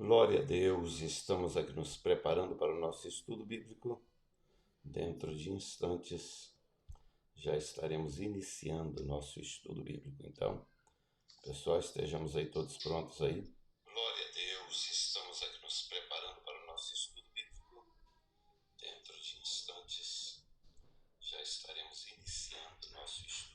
Glória a Deus, estamos aqui nos preparando para o nosso estudo bíblico. Dentro de instantes já estaremos iniciando o nosso estudo bíblico. Então, pessoal, estejamos aí todos prontos aí. Glória a Deus, estamos aqui nos preparando para o nosso estudo bíblico. Dentro de instantes já estaremos iniciando o nosso estudo bíblico.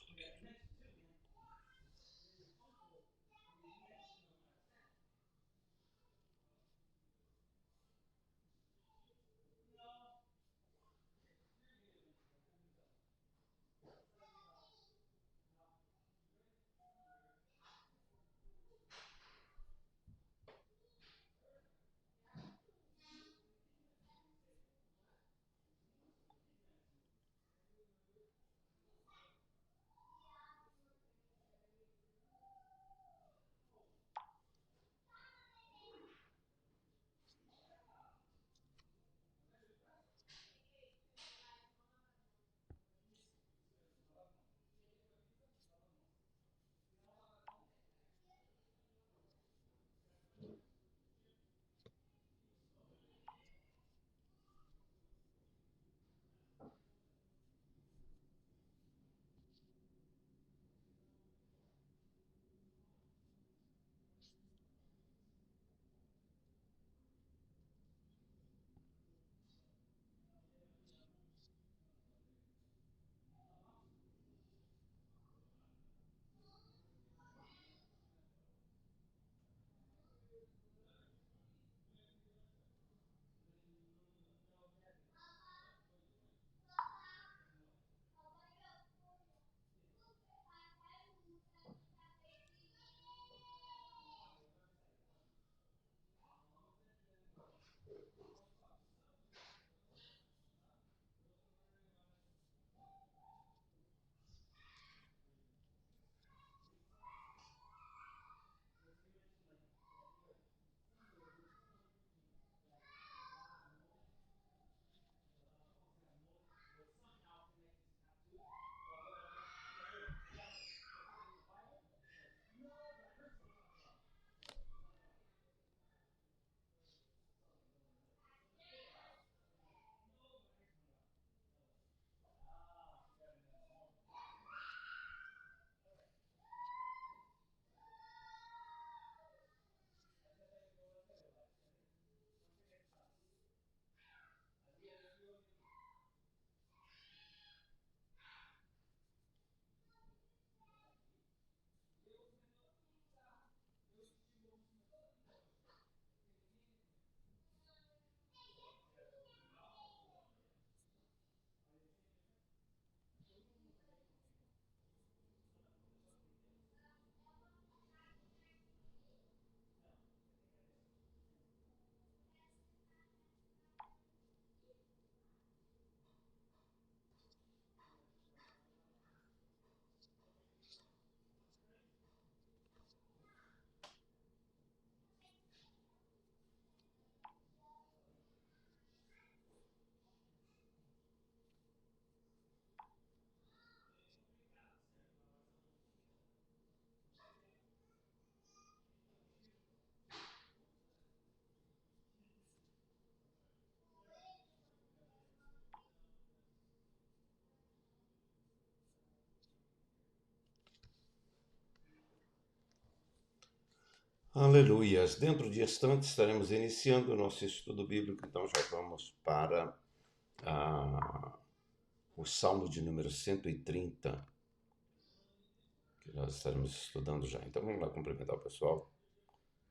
Aleluias! Dentro de instantes estaremos iniciando o nosso estudo bíblico, então já vamos para o Salmo de número 130, que nós estaremos estudando já. Então vamos lá cumprimentar o pessoal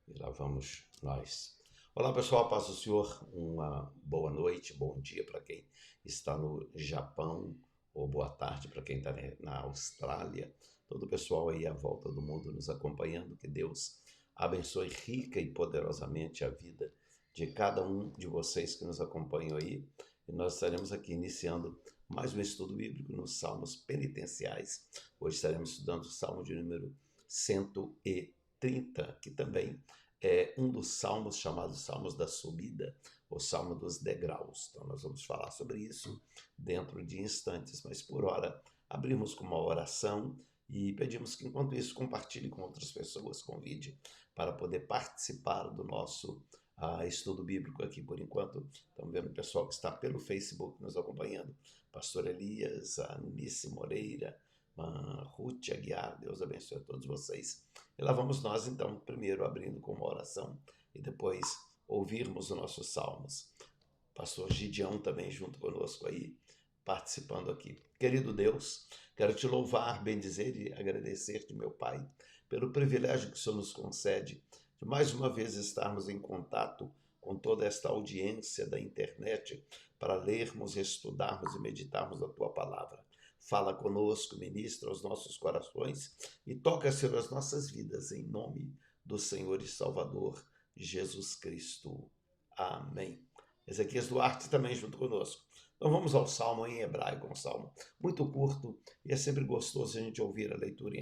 e lá vamos nós. Olá pessoal, paz do Senhor, uma boa noite, bom dia para quem está no Japão, ou boa tarde para quem está na Austrália, todo o pessoal aí à volta do mundo nos acompanhando, que Deus abençoe rica e poderosamente a vida de cada um de vocês que nos acompanham aí, e nós estaremos aqui iniciando mais um estudo bíblico nos Salmos Penitenciais. Hoje estaremos estudando o Salmo de número 130, que também é um dos salmos chamados Salmos da Subida, ou Salmo dos Degraus. Então nós vamos falar sobre isso dentro de instantes, mas por hora abrimos com uma oração e pedimos que enquanto isso compartilhe com outras pessoas, convide para poder participar do nosso estudo bíblico aqui por enquanto. Estamos vendo o pessoal que está pelo Facebook nos acompanhando. Pastor Elias, a Anice Moreira, a Ruth Aguiar, Deus abençoe a todos vocês. E lá vamos nós então, primeiro abrindo com uma oração e depois ouvirmos os nossos salmos. Pastor Gideão também junto conosco aí, participando aqui. Querido Deus, quero te louvar, bendizer e agradecer-te, meu Pai, pelo privilégio que o Senhor nos concede de mais uma vez estarmos em contato com toda esta audiência da internet para lermos, estudarmos e meditarmos a Tua Palavra. Fala conosco, ministra os nossos corações e toca, Senhor, as nossas vidas, em nome do Senhor e Salvador Jesus Cristo. Amém. Ezequias Duarte também junto conosco. Então vamos ao Salmo em hebraico, um salmo muito curto, e é sempre gostoso a gente ouvir a leitura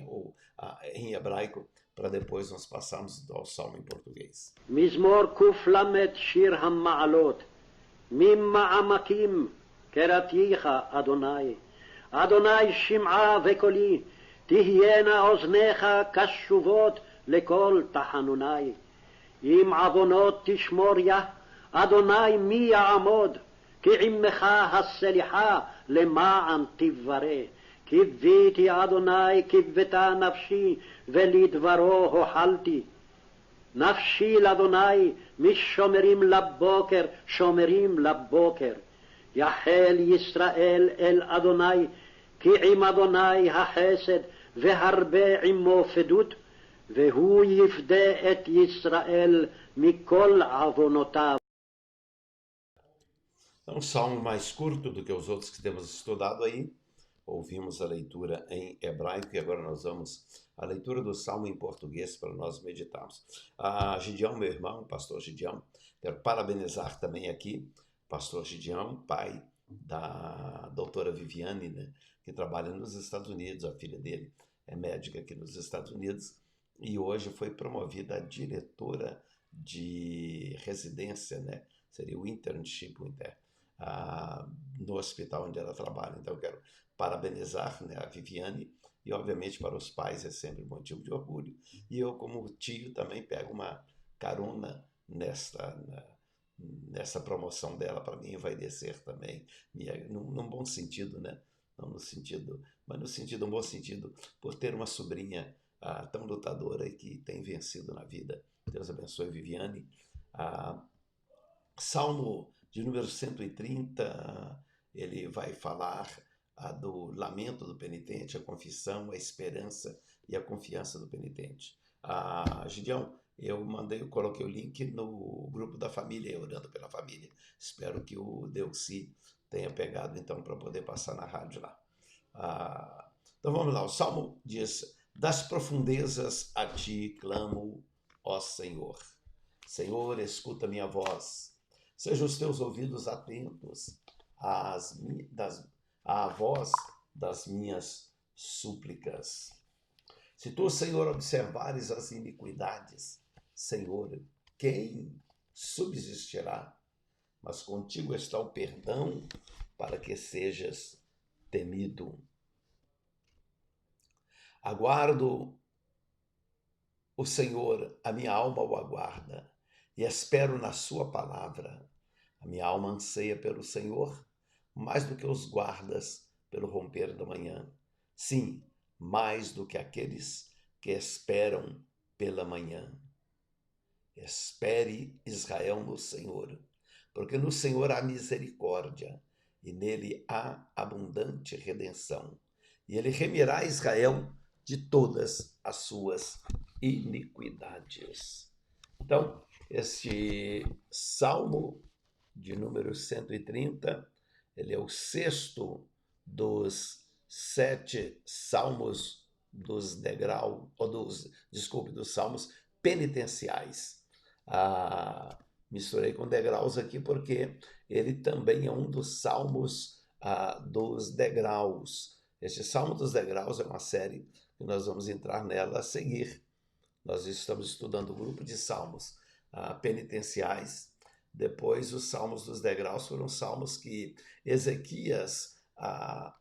em hebraico, para depois nós passarmos ao Salmo em português. מזמור קל"ד שיר המעלות. ממעמקים קראתיך אדוני. אדוני שמעה וקולי, תהיינה אוזניך קשובות לכל תחנוני. אם עוונות תשמור יה, אדוני מי יעמוד? כי עמך הסליחה למען תברא. קיוויתי אדוני קיוותה נפשי ולדברו הוחלתי. נפשי לאדוני משומרים לבוקר, שומרים לבוקר. יחל ישראל אל אדוני, כי עם אדוני החסד והרבה עמו פדות, והוא יפדה את ישראל מכל עוונותיו. É um salmo mais curto do que os outros que temos estudado aí. Ouvimos a leitura em hebraico e agora nós vamos à leitura do salmo em português para nós meditarmos. Gideão, meu irmão, pastor Gideão, quero parabenizar também aqui, pastor Gideão, pai da doutora Viviane, né, que trabalha nos Estados Unidos, a filha dele é médica aqui nos Estados Unidos e hoje foi promovida a diretora de residência, né, seria o internship, no hospital onde ela trabalha. Então eu quero parabenizar, né, a Viviane, e obviamente para os pais é sempre motivo de orgulho. E eu, como tio, também pego uma carona nessa promoção dela. Para mim vai descer também, num bom sentido, né? Não no sentido, mas um bom sentido, por ter uma sobrinha tão lutadora e que tem vencido na vida. Deus abençoe, Viviane. Salmo de número 130, ele vai falar do lamento do penitente, a confissão, a esperança e a confiança do penitente. Gideão, eu coloquei o link no grupo da família, orando pela família. Espero que o Delci tenha pegado então para poder passar na rádio lá. Então vamos lá, o Salmo diz: das profundezas a ti clamo, ó Senhor. Senhor, escuta minha voz. Sejam os teus ouvidos atentos à voz das minhas súplicas. Se tu, Senhor, observares as iniquidades, Senhor, quem subsistirá? Mas contigo está o perdão para que sejas temido. Aguardo o Senhor, a minha alma o aguarda, e espero na sua palavra. A minha alma anseia pelo Senhor, mais do que os guardas pelo romper da manhã. Sim, mais do que aqueles que esperam pela manhã. Espere, Israel, no Senhor, porque no Senhor há misericórdia, e nele há abundante redenção. E ele remirá Israel de todas as suas iniquidades. Então, este Salmo de número 130, ele é o sexto dos 7 salmos dos dos salmos penitenciais. Misturei com degraus aqui porque ele também é um dos salmos dos degraus. Este Salmo dos Degraus é uma série que nós vamos entrar nela a seguir. Nós estamos estudando o grupo de salmos penitenciais. Depois, os Salmos dos Degraus foram salmos que Ezequias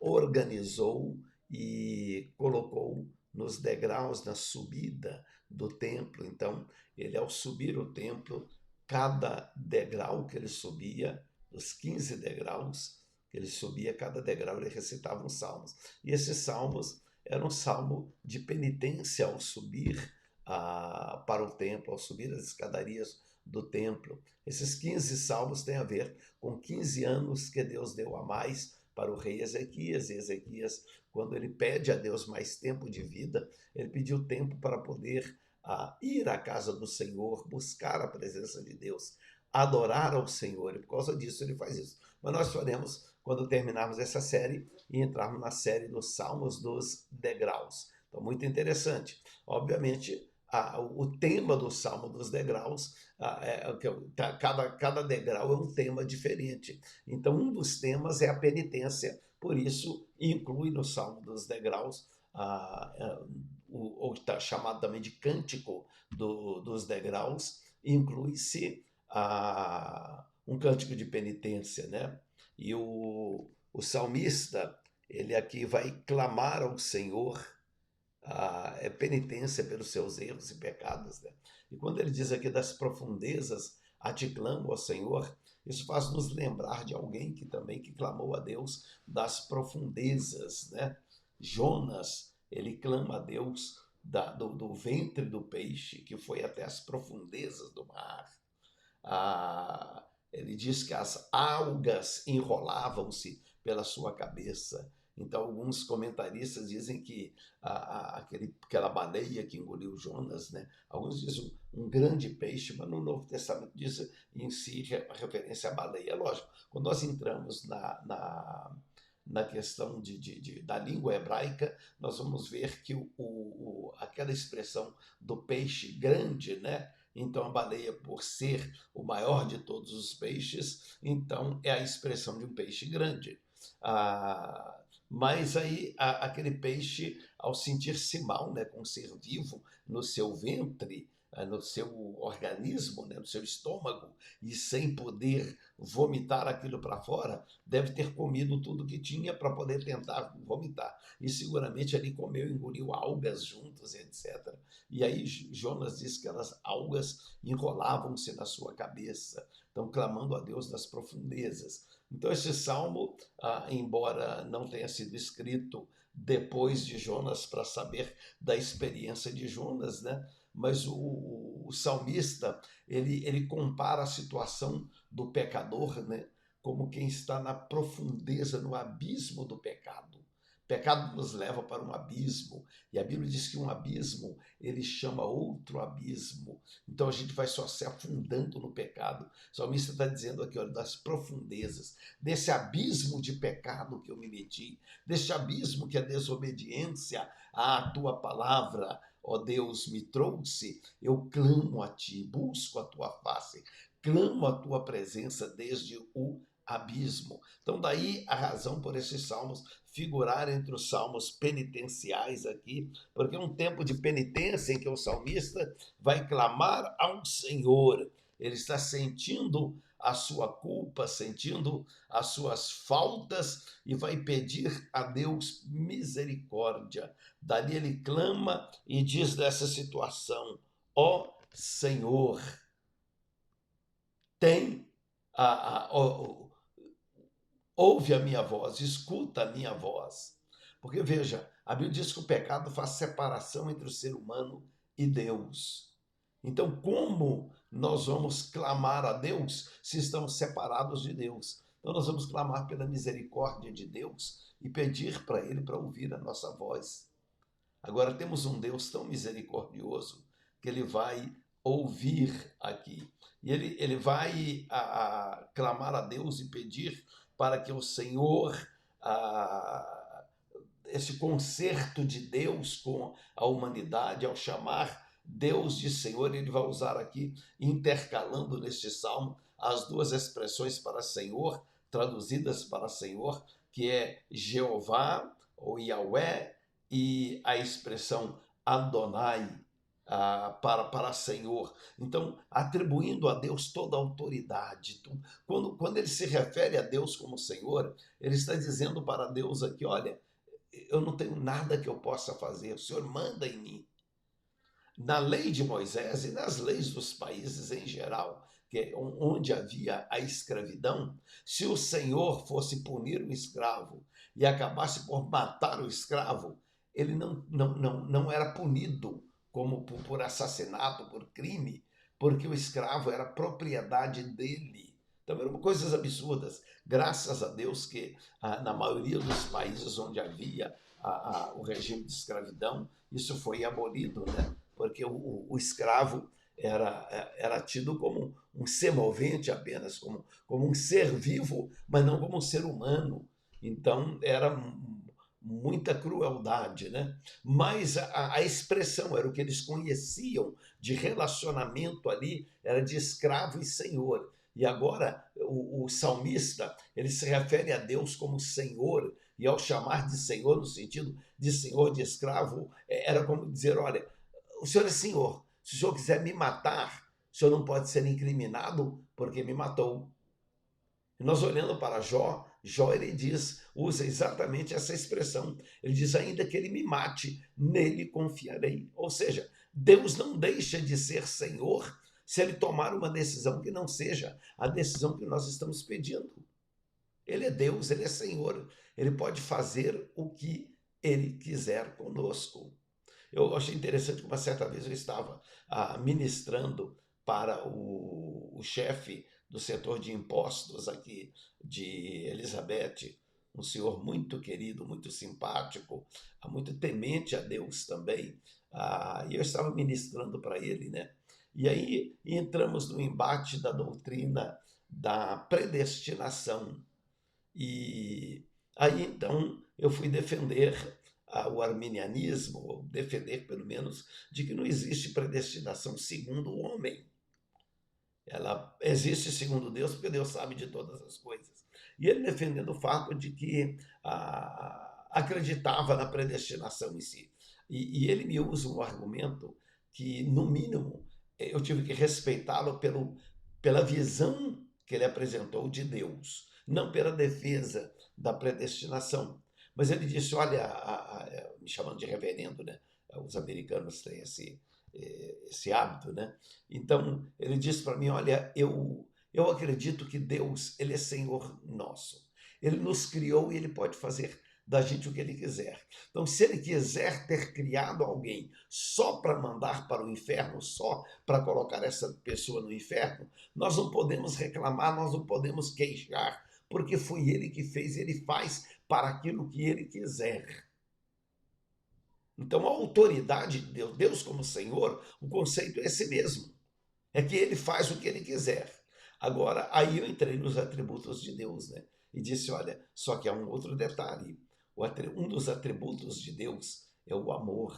organizou e colocou nos degraus na subida do templo. Então, ele, ao subir o templo, cada degrau que ele subia, os 15 degraus que ele subia, cada degrau ele recitava uns salmos. E esses salmos eram um salmo de penitência ao subir para o templo, ao subir as escadarias do templo. Esses 15 salmos têm a ver com 15 anos que Deus deu a mais para o rei Ezequias. E Ezequias, quando ele pede a Deus mais tempo de vida, ele pediu tempo para poder ir à casa do Senhor, buscar a presença de Deus, adorar ao Senhor, e por causa disso ele faz isso. Mas nós faremos quando terminarmos essa série e entrarmos na série dos Salmos dos Degraus. Então, muito interessante. Obviamente, o tema do Salmo dos Degraus, cada degrau é um tema diferente. Então, um dos temas é a penitência, por isso inclui no Salmo dos Degraus o que está chamado também de Cântico dos Degraus, inclui-se um cântico de penitência, né? E o salmista, ele aqui vai clamar ao Senhor penitência pelos seus erros e pecados, né? E quando ele diz aqui das profundezas, a ti clamo ao Senhor, isso faz nos lembrar de alguém que clamou a Deus das profundezas, né? Jonas, ele clama a Deus do ventre do peixe, que foi até as profundezas do mar. Ele diz que as algas enrolavam-se pela sua cabeça. Então, alguns comentaristas dizem que aquela baleia que engoliu Jonas, né? Alguns dizem um grande peixe, mas no Novo Testamento diz em si referência à baleia. Lógico, quando nós entramos na questão da língua hebraica, nós vamos ver que aquela expressão do peixe grande, né? Então, a baleia, por ser o maior de todos os peixes, então é a expressão de um peixe grande. Mas aí, aquele peixe, ao sentir-se mal, né, com um ser vivo no seu ventre, no seu organismo, né, no seu estômago, e sem poder vomitar aquilo para fora, deve ter comido tudo que tinha para poder tentar vomitar. E seguramente ali comeu, engoliu algas juntas, etc. E aí Jonas diz que aquelas algas enrolavam-se na sua cabeça, estão clamando a Deus das profundezas. Então esse salmo, embora não tenha sido escrito depois de Jonas para saber da experiência de Jonas, né? Mas o salmista, ele compara a situação do pecador, né, como quem está na profundeza, no abismo do pecado. O pecado nos leva para um abismo, e a Bíblia diz que um abismo, ele chama outro abismo. Então a gente vai só se afundando no pecado. O salmista está dizendo aqui, olha, das profundezas, desse abismo de pecado que eu me meti, desse abismo que a desobediência à tua palavra, ó Deus, me trouxe, eu clamo a ti, busco a tua face, clamo a tua presença desde o abismo. Então daí a razão por esses salmos figurar entre os salmos penitenciais aqui, porque é um tempo de penitência em que o salmista vai clamar ao Senhor. Ele está sentindo a sua culpa, sentindo as suas faltas e vai pedir a Deus misericórdia. Dali ele clama e diz dessa situação: ó Senhor, ouve a minha voz, escuta a minha voz. Porque veja, a Bíblia diz que o pecado faz separação entre o ser humano e Deus. Então, como nós vamos clamar a Deus se estamos separados de Deus? Então, nós vamos clamar pela misericórdia de Deus e pedir para Ele para ouvir a nossa voz. Agora, temos um Deus tão misericordioso que Ele vai ouvir aqui. E ele vai clamar a Deus e pedir para que o Senhor, esse concerto de Deus com a humanidade, ao chamar Deus de Senhor, ele vai usar aqui, intercalando neste salmo, as duas expressões para Senhor, traduzidas para Senhor, que é Jeová ou Yahweh, e a expressão Adonai, para Senhor. Então, atribuindo a Deus toda a autoridade. Então, quando ele se refere a Deus como Senhor, ele está dizendo para Deus aqui, olha, eu não tenho nada que eu possa fazer, o Senhor manda em mim. Na lei de Moisés e nas leis dos países em geral, onde havia a escravidão, se o senhor fosse punir o escravo e acabasse por matar o escravo, ele não era punido como por assassinato, por crime, porque o escravo era propriedade dele. Então eram coisas absurdas. Graças a Deus que na maioria dos países onde havia o regime de escravidão, isso foi abolido, né? Porque o escravo era tido como um ser movente apenas, como um ser vivo, mas não como um ser humano. Então era muita crueldade, né? Mas a expressão era o que eles conheciam de relacionamento ali, era de escravo e senhor. E agora o salmista, ele se refere a Deus como Senhor, e ao chamar de Senhor, no sentido de senhor de escravo, era como dizer, olha, o Senhor é Senhor, se o Senhor quiser me matar, o Senhor não pode ser incriminado porque me matou. E nós olhando para Jó, ele diz, usa exatamente essa expressão. Ele diz, ainda que ele me mate, nele confiarei. Ou seja, Deus não deixa de ser Senhor se ele tomar uma decisão que não seja a decisão que nós estamos pedindo. Ele é Deus, ele é Senhor. Ele pode fazer o que ele quiser conosco. Eu achei interessante que uma certa vez eu estava ministrando para o chefe do setor de impostos aqui de Elizabeth, um senhor muito querido, muito simpático, muito temente a Deus também. E eu estava ministrando para ele, né? E aí entramos no embate da doutrina da predestinação. E aí então eu fui defender o arminianismo, ou defender pelo menos, de que não existe predestinação segundo o homem. Ela existe segundo Deus, porque Deus sabe de todas as coisas. E ele defendendo o fato de que acreditava na predestinação em si. E ele me usa um argumento que, no mínimo, eu tive que respeitá-lo pela visão que ele apresentou de Deus, não pela defesa da predestinação. Mas ele disse, olha, me chamando de reverendo, né? Os americanos têm esse hábito, né? Então, ele disse para mim, olha, eu acredito que Deus, ele é Senhor nosso. Ele nos criou e ele pode fazer da gente o que ele quiser. Então, se ele quiser ter criado alguém só para mandar para o inferno, só para colocar essa pessoa no inferno, nós não podemos reclamar, nós não podemos queixar, porque foi ele que fez, ele faz para aquilo que ele quiser. Então, a autoridade de Deus como Senhor, o conceito é esse mesmo. É que ele faz o que ele quiser. Agora, aí eu entrei nos atributos de Deus, né? E disse, olha, só que há um outro detalhe. Um dos atributos de Deus é o amor,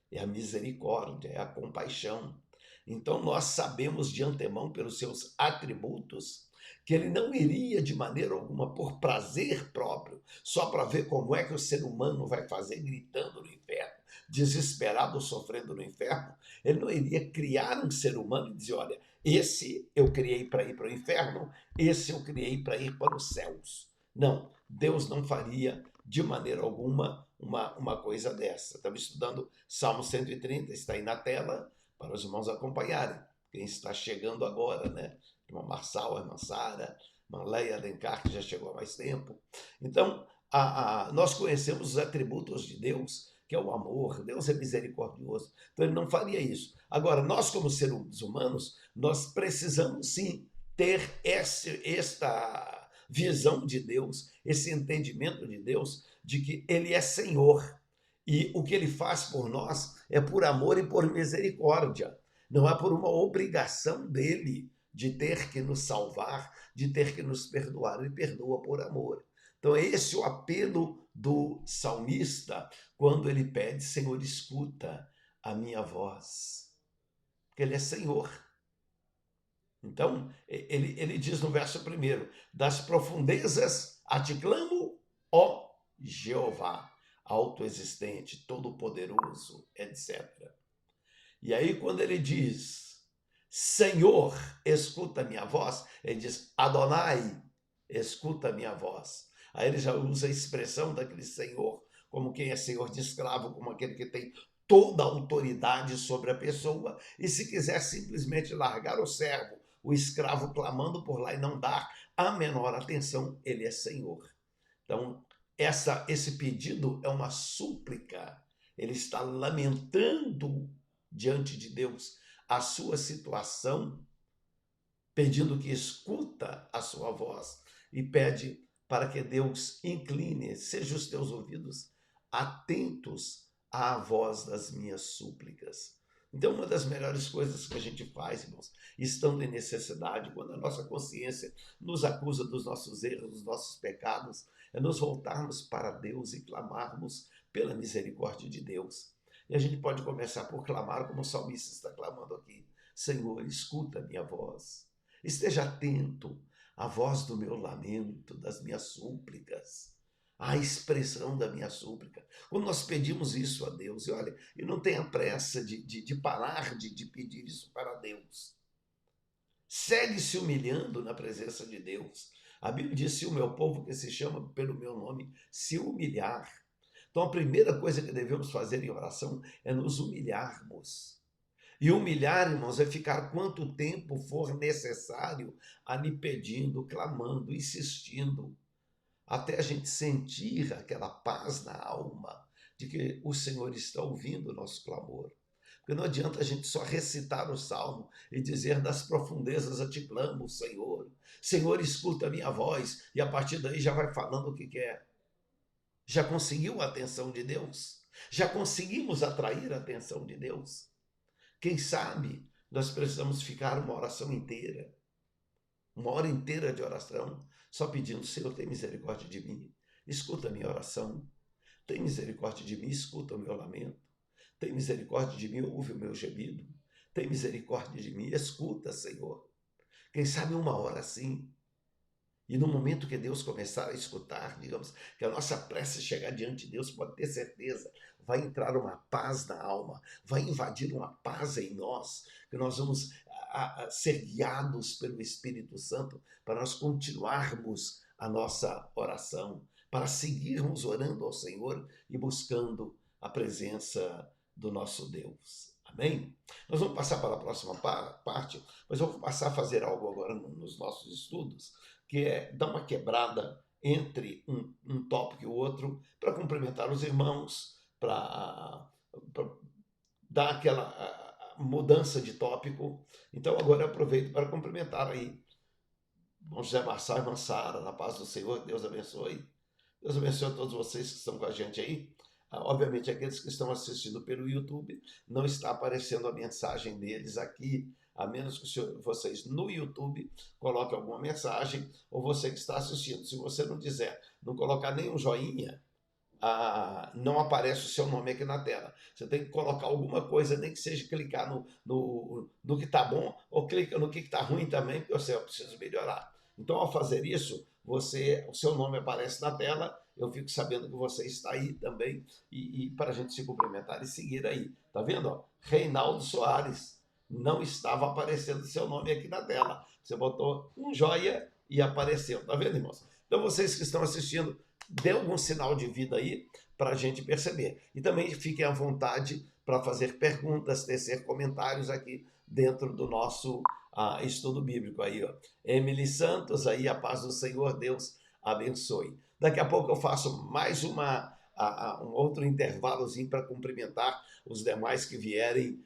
é a misericórdia, é a compaixão. Então, nós sabemos de antemão, pelos seus atributos, que ele não iria de maneira alguma por prazer próprio, só para ver como é que o ser humano vai fazer gritando no inferno, desesperado, sofrendo no inferno. Ele não iria criar um ser humano e dizer, olha, esse eu criei para ir para o inferno, esse eu criei para ir para os céus. Não, Deus não faria de maneira alguma uma coisa dessa. Estava estudando Salmo 130, está aí na tela, para os irmãos acompanharem. Quem está chegando agora, né? Irmã Marçal, irmã Sara, irmã Leia Alencar, que já chegou há mais tempo. Então, nós conhecemos os atributos de Deus, que é o amor. Deus é misericordioso. Então, ele não faria isso. Agora, nós como seres humanos, nós precisamos sim ter esta visão de Deus, esse entendimento de Deus, de que ele é Senhor. E o que ele faz por nós é por amor e por misericórdia. Não é por uma obrigação dele de ter que nos salvar, de ter que nos perdoar. Ele perdoa por amor. Então, esse é o apelo do salmista quando ele pede, Senhor, escuta a minha voz. Porque ele é Senhor. Então, ele diz no verso 1, das profundezas a te clamo, ó Jeová, autoexistente, todo-poderoso, etc. E aí, quando ele diz, Senhor, escuta a minha voz, ele diz, Adonai, escuta a minha voz. Aí ele já usa a expressão daquele Senhor, como quem é senhor de escravo, como aquele que tem toda a autoridade sobre a pessoa, e se quiser simplesmente largar o servo, o escravo clamando por lá e não dar a menor atenção, ele é Senhor. Então, esse pedido é uma súplica. Ele está lamentando diante de Deus a sua situação, pedindo que escuta a sua voz e pede para que Deus incline, seja os teus ouvidos atentos à voz das minhas súplicas. Então, uma das melhores coisas que a gente faz, irmãos, estando em necessidade, quando a nossa consciência nos acusa dos nossos erros, dos nossos pecados, é nos voltarmos para Deus e clamarmos pela misericórdia de Deus. E a gente pode começar por clamar como o salmista está clamando aqui. Senhor, escuta a minha voz. Esteja atento à voz do meu lamento, das minhas súplicas, à expressão da minha súplica. Quando nós pedimos isso a Deus, e olha, e não tenha pressa de parar de pedir isso para Deus. Segue se humilhando na presença de Deus. A Bíblia diz, se o meu povo que se chama pelo meu nome se humilhar. Então a primeira coisa que devemos fazer em oração é nos humilharmos. E humilhar, irmãos, é ficar quanto tempo for necessário ali pedindo, clamando, insistindo, até a gente sentir aquela paz na alma de que o Senhor está ouvindo o nosso clamor. Porque não adianta a gente só recitar o salmo e dizer das profundezas a ti clamo, Senhor. Senhor, escuta a minha voz. E a partir daí já vai falando o que quer. Já conseguiu a atenção de Deus? Já conseguimos atrair a atenção de Deus? Quem sabe nós precisamos ficar uma oração inteira, uma hora inteira de oração, só pedindo, Senhor, tem misericórdia de mim, escuta a minha oração, tem misericórdia de mim, escuta o meu lamento, tem misericórdia de mim, ouve o meu gemido, tem misericórdia de mim, escuta, Senhor. Quem sabe uma hora assim, e no momento que Deus começar a escutar, digamos, que a nossa prece chegar diante de Deus, pode ter certeza, vai entrar uma paz na alma, vai invadir uma paz em nós, que nós vamos ser guiados pelo Espírito Santo para nós continuarmos a nossa oração, para seguirmos orando ao Senhor e buscando a presença do nosso Deus. Amém? Nós vamos passar para a próxima parte, mas eu vou passar a fazer algo agora nos nossos estudos, que é dar uma quebrada entre um tópico e o outro, para cumprimentar os irmãos, para dar aquela mudança de tópico. Então agora eu aproveito para cumprimentar aí Bom José Marçal e Mansara, na paz do Senhor, Deus abençoe. Deus abençoe a todos vocês que estão com a gente aí. Obviamente, aqueles que estão assistindo pelo YouTube, não está aparecendo a mensagem deles aqui, a menos que vocês no YouTube coloquem alguma mensagem, ou você que está assistindo. Se você não dizer, não colocar nenhum joinha, não aparece o seu nome aqui na tela. Você tem que colocar alguma coisa, nem que seja clicar no que está bom, ou clica no que está ruim também, porque eu preciso melhorar. Então, ao fazer isso, o seu nome aparece na tela, eu fico sabendo que você está aí também, e para a gente se cumprimentar e seguir aí. Tá vendo? Ó? Reinaldo Soares, não estava aparecendo seu nome aqui na tela. Você botou um joia e apareceu. Tá vendo, irmãos? Então, vocês que estão assistindo, dê algum sinal de vida aí para a gente perceber. E também fiquem à vontade para fazer perguntas, tecer comentários aqui dentro do nosso estudo bíblico. Aí, ó. Emily Santos, aí a paz do Senhor, Deus abençoe. Daqui a pouco eu faço mais um outro intervalozinho para cumprimentar os demais que vierem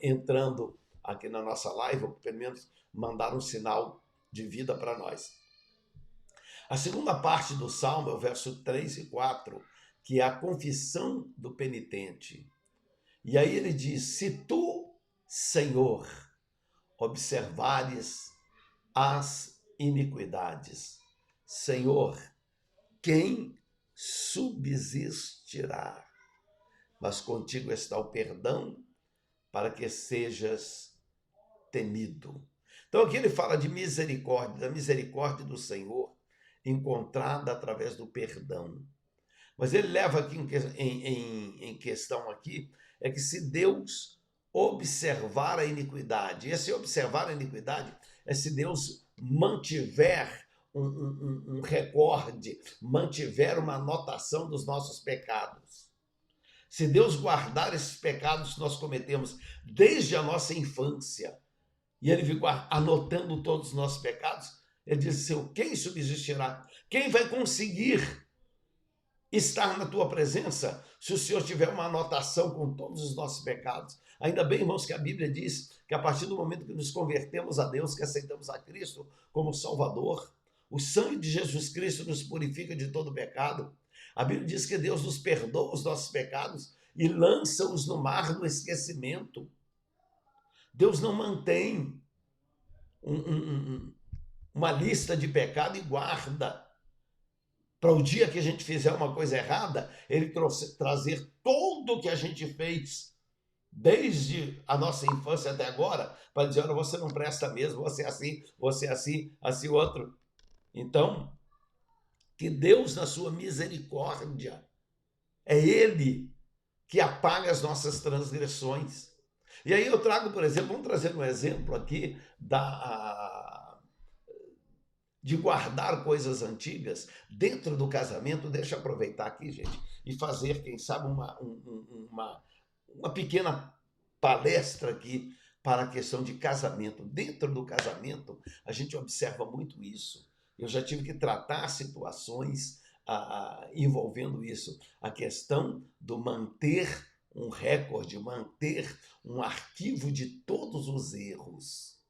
entrando aqui na nossa live, ou pelo menos mandar um sinal de vida para nós. A segunda parte do Salmo é o verso 3 e 4, que é a confissão do penitente. E aí ele diz, se tu, Senhor, observares as iniquidades, Senhor, quem subsistirá? Mas contigo está o perdão para que sejas temido. Então aqui ele fala de misericórdia, da misericórdia do Senhor, encontrada através do perdão. Mas ele leva aqui em questão aqui, é que se Deus observar a iniquidade, e esse observar a iniquidade é se Deus mantiver um recorde, mantiver uma anotação dos nossos pecados. Se Deus guardar esses pecados que nós cometemos desde a nossa infância, e ele ficou anotando todos os nossos pecados, ele disse assim, quem subsistirá? Quem vai conseguir estar na tua presença se o Senhor tiver uma anotação com todos os nossos pecados? Ainda bem, irmãos, que a Bíblia diz que a partir do momento que nos convertemos a Deus, que aceitamos a Cristo como Salvador, o sangue de Jesus Cristo nos purifica de todo pecado. A Bíblia diz que Deus nos perdoa os nossos pecados e lança-os no mar do esquecimento. Deus não mantém uma lista de pecado e guarda para o dia que a gente fizer uma coisa errada, ele trazer tudo o que a gente fez desde a nossa infância até agora, para dizer, olha, você não presta mesmo, você é assim, assim outro. Então, que Deus, na sua misericórdia, é Ele que apaga as nossas transgressões. E aí eu trago, por exemplo, vamos trazer um exemplo aqui de guardar coisas antigas dentro do casamento. Deixa eu aproveitar aqui, gente, e fazer, quem sabe, uma pequena palestra aqui para a questão de casamento. Dentro do casamento, a gente observa muito isso. Eu já tive que tratar situações envolvendo isso. A questão do manter um recorde, manter um arquivo de todos os erros.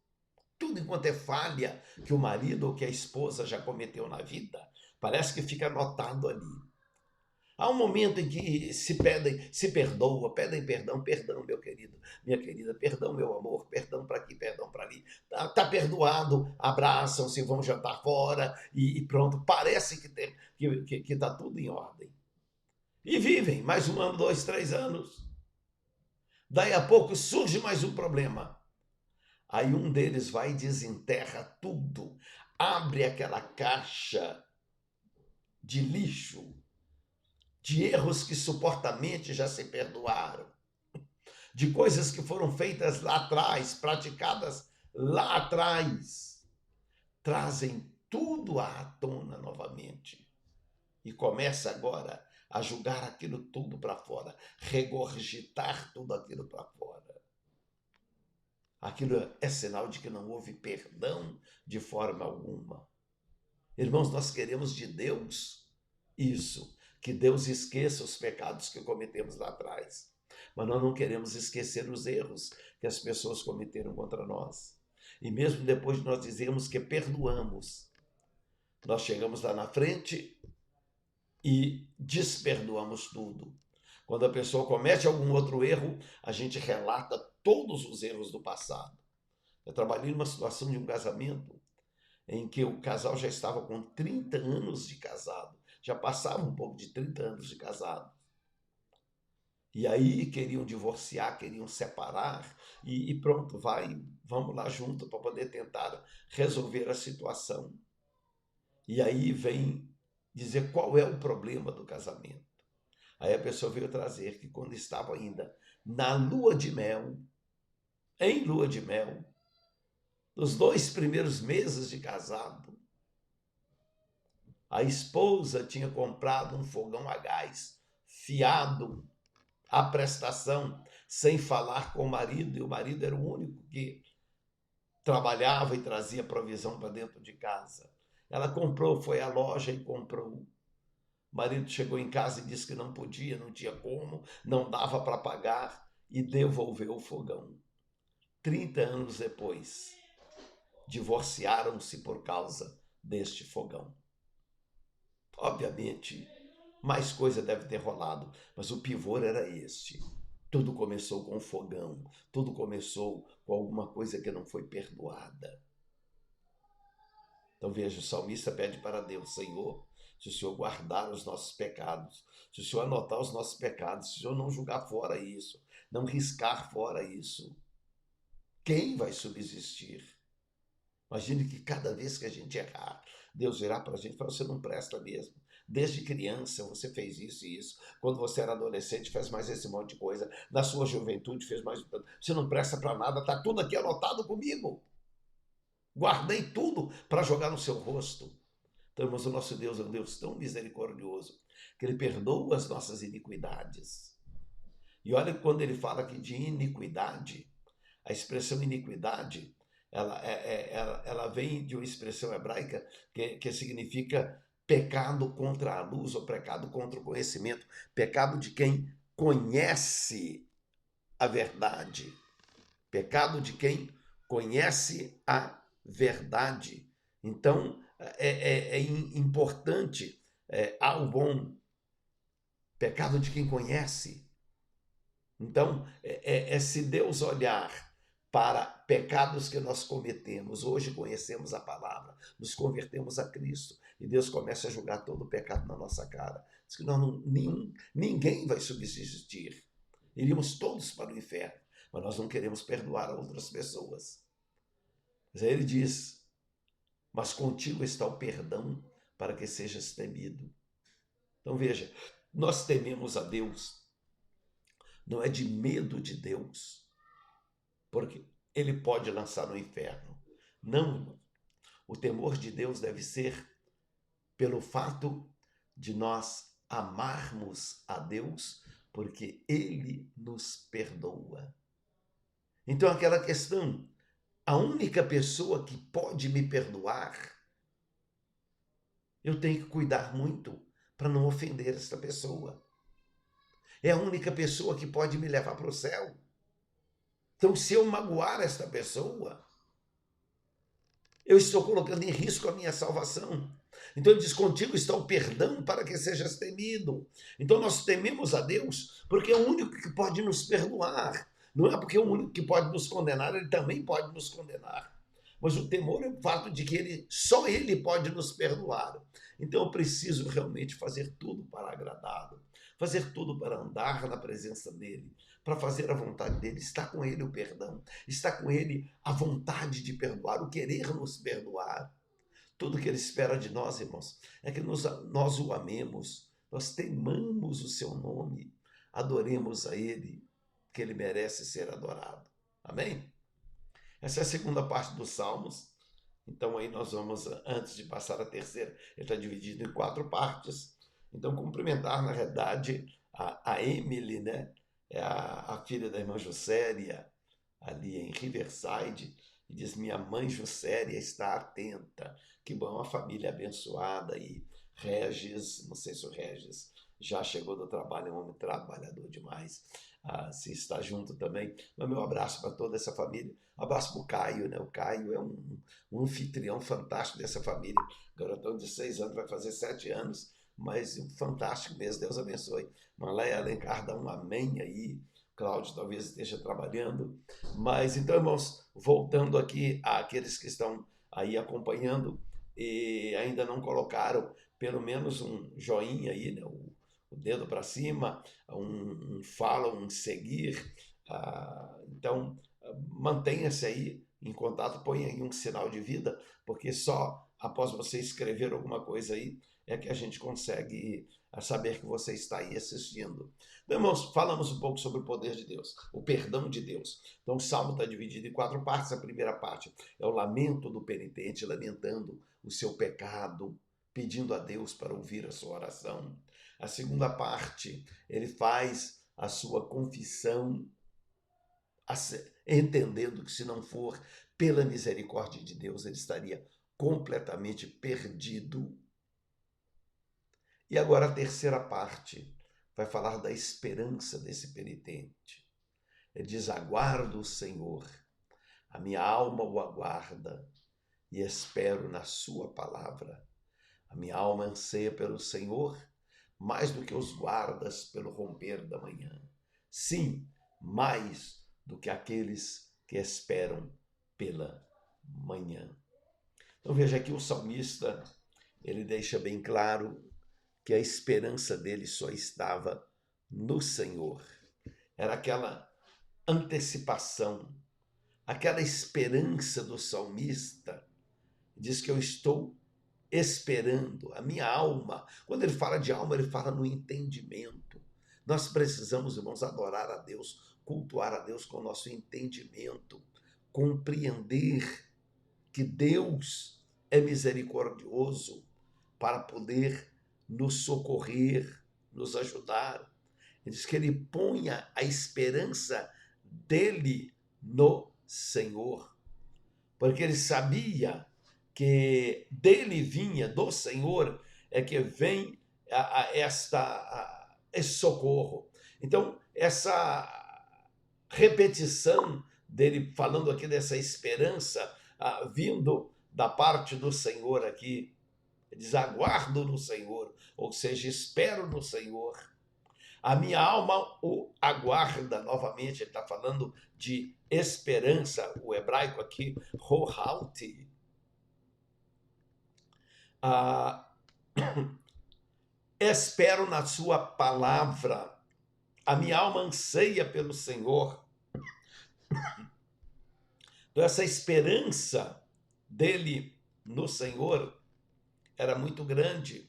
Tudo enquanto é falha que o marido ou que a esposa já cometeu na vida, parece que fica anotado ali. Há um momento em que se perdoa, pedem perdão, meu querido, minha querida, perdão, meu amor, perdão para aqui, perdão para ali. Tá perdoado, abraçam-se, vão jantar fora e pronto, parece que tá tudo em ordem. E vivem mais 1 ano, 2, 3 anos. Daí a pouco surge mais um problema. Aí um deles vai e desenterra tudo, abre aquela caixa de lixo, de erros que supostamente já se perdoaram, de coisas que foram feitas lá atrás, praticadas lá atrás, trazem tudo à tona novamente e começa agora a jogar aquilo tudo para fora, regurgitar tudo aquilo para fora. Aquilo é sinal de que não houve perdão de forma alguma. Irmãos, nós queremos de Deus isso, que Deus esqueça os pecados que cometemos lá atrás. Mas nós não queremos esquecer os erros que as pessoas cometeram contra nós. E mesmo depois de nós dizermos que perdoamos, nós chegamos lá na frente e desperdoamos tudo. Quando a pessoa comete algum outro erro, a gente relata todos os erros do passado. Eu trabalhei numa situação de um casamento em que o casal já estava com 30 anos de casado, já passava um pouco de 30 anos de casado. E aí queriam divorciar, queriam separar, e pronto, vamos lá junto para poder tentar resolver a situação. E aí vem dizer qual é o problema do casamento. Aí a pessoa veio trazer que quando estava ainda na lua de mel, em lua de mel, nos 2 primeiros meses de casado, a esposa tinha comprado um fogão a gás, fiado, à prestação, sem falar com o marido, e o marido era o único que trabalhava e trazia provisão para dentro de casa. Ela comprou, foi à loja e comprou. O marido chegou em casa e disse que não podia, não tinha como, não dava para pagar e devolveu o fogão. 30 anos depois, divorciaram-se por causa deste fogão. Obviamente, mais coisa deve ter rolado, mas o pivô era este. Tudo começou com um fogão, tudo começou com alguma coisa que não foi perdoada. Então veja, o salmista pede para Deus, Senhor, se o Senhor guardar os nossos pecados, se o Senhor anotar os nossos pecados, se o Senhor não jogar fora isso, não riscar fora isso, quem vai subsistir? Imagine que cada vez que a gente errar, Deus virá para a gente e falar, você não presta mesmo. Desde criança você fez isso e isso. Quando você era adolescente fez mais esse monte de coisa. Na sua juventude fez mais... Você não presta para nada, está tudo aqui anotado comigo. Guardei tudo para jogar no seu rosto. Então, irmãos, o nosso Deus é um Deus tão misericordioso que Ele perdoa as nossas iniquidades. E olha quando Ele fala aqui de iniquidade, a expressão iniquidade ela vem de uma expressão hebraica que significa pecado contra a luz ou pecado contra o conhecimento, pecado de quem conhece a verdade, pecado de quem conhece a verdade. Então, é importante, ao bom, pecado de quem conhece. Então, se Deus olhar para pecados que nós cometemos, hoje conhecemos a palavra, nos convertemos a Cristo, e Deus começa a julgar todo o pecado na nossa cara. Diz que ninguém vai subsistir. Iríamos todos para o inferno, mas nós não queremos perdoar a outras pessoas. Mas aí ele diz, mas contigo está o perdão para que sejas temido. Então veja, nós tememos a Deus, não é de medo de Deus, porque ele pode lançar no inferno. Não, irmão. O temor de Deus deve ser pelo fato de nós amarmos a Deus, porque ele nos perdoa. Então aquela questão, a única pessoa que pode me perdoar, eu tenho que cuidar muito para não ofender esta pessoa. É a única pessoa que pode me levar para o céu. Então, se eu magoar esta pessoa, eu estou colocando em risco a minha salvação. Então ele diz, contigo está o perdão para que sejas temido. Então nós tememos a Deus porque é o único que pode nos perdoar. Não é porque é o único que pode nos condenar, ele também pode nos condenar. Mas o temor é o fato de que só ele pode nos perdoar. Então eu preciso realmente fazer tudo para agradá-lo, fazer tudo para andar na presença dele, para fazer a vontade dele. Está com ele o perdão, está com ele a vontade de perdoar, o querer nos perdoar. Tudo que ele espera de nós, irmãos, é que nós o amemos, nós temamos o seu nome, adoremos a ele, que ele merece ser adorado. Amém? Essa é a segunda parte dos Salmos. Então aí nós vamos, antes de passar a terceira, ele está dividido em 4 partes. Então cumprimentar, na realidade, a Emily, né? É a filha da irmã Juscelia, ali em Riverside, e diz, minha mãe Juscelia está atenta. Que bom, uma família abençoada. E Regis, não sei se o Regis já chegou do trabalho, é um homem trabalhador demais. Se está junto também. Mas meu abraço para toda essa família. Abraço para o Caio, né? O Caio é um anfitrião fantástico dessa família. Garotão de 6 anos, vai fazer 7 anos, mas fantástico mesmo. Deus abençoe. Malé Alencar dá um amém aí. Cláudio talvez esteja trabalhando. Mas então, irmãos, voltando aqui àqueles que estão aí acompanhando e ainda não colocaram pelo menos um joinha aí, né? O dedo para cima, um follow, um seguir. Então, mantenha-se aí em contato, ponha aí um sinal de vida, porque só após você escrever alguma coisa aí é que a gente consegue saber que você está aí assistindo. Então, irmãos, falamos um pouco sobre o poder de Deus, o perdão de Deus. Então, o Salmo está dividido em 4 partes. A primeira parte é o lamento do penitente, lamentando o seu pecado, pedindo a Deus para ouvir a sua oração. A segunda parte, ele faz a sua confissão, entendendo que se não for pela misericórdia de Deus, ele estaria completamente perdido. E agora a terceira parte vai falar da esperança desse penitente. Ele diz, aguardo o Senhor, a minha alma o aguarda e espero na sua palavra. A minha alma anseia pelo Senhor, mais do que os guardas pelo romper da manhã. Sim, mais do que aqueles que esperam pela manhã. Então veja aqui o salmista, ele deixa bem claro que a esperança dele só estava no Senhor. Era aquela antecipação, aquela esperança do salmista. Diz que eu estou esperando, a minha alma. Quando ele fala de alma, ele fala no entendimento. Nós precisamos, irmãos, adorar a Deus, cultuar a Deus com o nosso entendimento, compreender que Deus é misericordioso para poder nos socorrer, nos ajudar. Ele diz que ele ponha a esperança dele no Senhor. porque ele sabia que dele vinha, do Senhor, é que vem esse socorro. Então, essa repetição dele falando aqui dessa esperança vindo da parte do Senhor aqui, diz aguardo no Senhor, ou seja, espero no Senhor. A minha alma o aguarda, novamente, ele está falando de esperança, o hebraico aqui, rohalti. Espero na sua palavra, a minha alma anseia pelo Senhor. Então, essa esperança dele no Senhor era muito grande.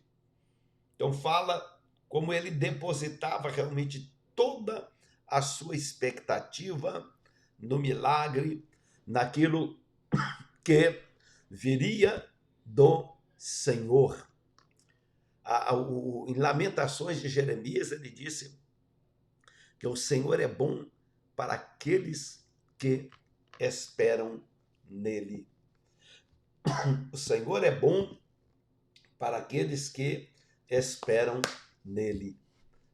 Então, fala como ele depositava realmente toda a sua expectativa no milagre, naquilo que viria do Senhor. Em Lamentações de Jeremias, ele disse que o Senhor é bom para aqueles que esperam nele. O Senhor é bom para aqueles que esperam nele.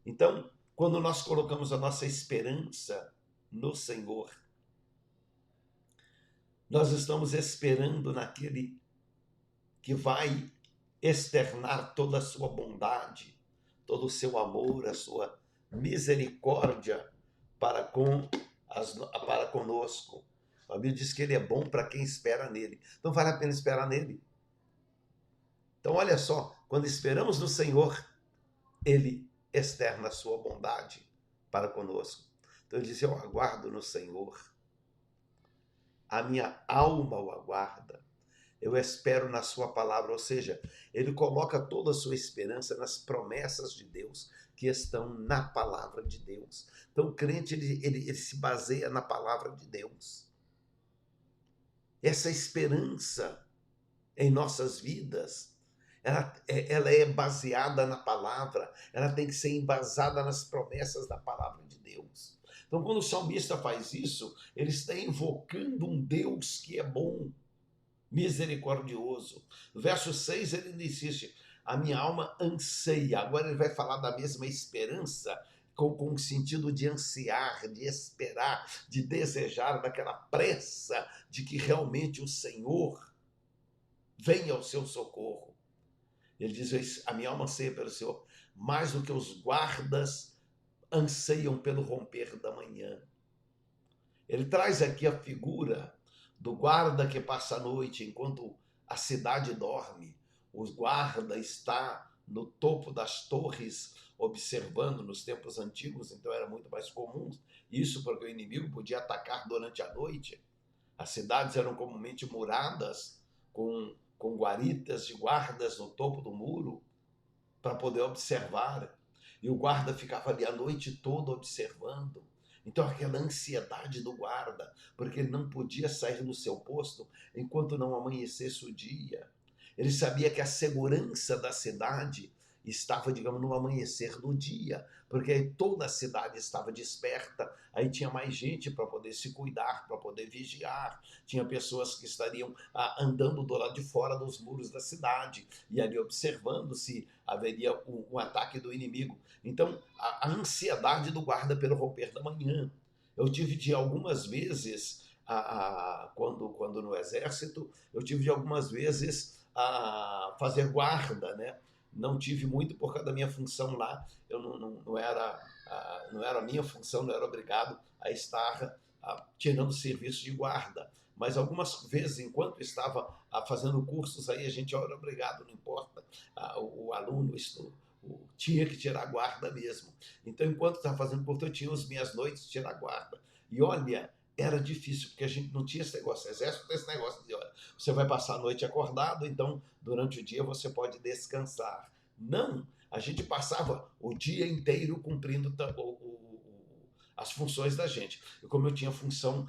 Então, quando nós colocamos a nossa esperança no Senhor, nós estamos esperando naquele que vai externar toda a sua bondade, todo o seu amor, a sua misericórdia para conosco. A Bíblia diz que ele é bom para quem espera nele. Então vale a pena esperar nele. Então olha só, quando esperamos no Senhor, ele externa a sua bondade para conosco. Então ele diz, eu aguardo no Senhor. A minha alma o aguarda. Eu espero na sua palavra. Ou seja, ele coloca toda a sua esperança nas promessas de Deus que estão na palavra de Deus. Então o crente ele se baseia na palavra de Deus. Essa esperança em nossas vidas, ela é baseada na palavra, ela tem que ser embasada nas promessas da palavra de Deus. Então, quando o salmista faz isso, ele está invocando um Deus que é bom, misericordioso. No verso 6, ele insiste, a minha alma anseia. Agora ele vai falar da mesma esperança, com o sentido de ansiar, de esperar, de desejar, daquela pressa de que realmente o Senhor venha ao seu socorro. Ele diz, a minha alma anseia pelo Senhor, mais do que os guardas anseiam pelo romper da manhã. Ele traz aqui a figura do guarda que passa a noite enquanto a cidade dorme. O guarda está no topo das torres observando nos tempos antigos, então era muito mais comum isso, porque o inimigo podia atacar durante a noite. As cidades eram comumente muradas com guaritas de guardas no topo do muro para poder observar. E o guarda ficava ali a noite toda observando. Então aquela ansiedade do guarda, porque ele não podia sair do seu posto enquanto não amanhecesse o dia. Ele sabia que a segurança da cidade estava, digamos, no amanhecer do dia, porque aí toda a cidade estava desperta, aí tinha mais gente para poder se cuidar, para poder vigiar, tinha pessoas que estariam andando do lado de fora dos muros da cidade, e ali observando se haveria um ataque do inimigo. Então, a ansiedade do guarda pelo romper da manhã. Eu tive de algumas vezes, quando no exército, eu tive de algumas vezes a fazer guarda, né? Não tive muito por causa da minha função lá, eu não era a minha função, não era obrigado a estar tirando serviço de guarda, mas algumas vezes, enquanto estava fazendo cursos, aí a gente era obrigado, não importa, o aluno tinha que tirar guarda mesmo. Então, enquanto estava fazendo curso, eu tinha as minhas noites de tirar guarda. E olha, era difícil, porque a gente não tinha esse negócio. O exército tem esse negócio de, olha, você vai passar a noite acordado, então durante o dia você pode descansar. Não, a gente passava o dia inteiro cumprindo as funções da gente. E como eu tinha função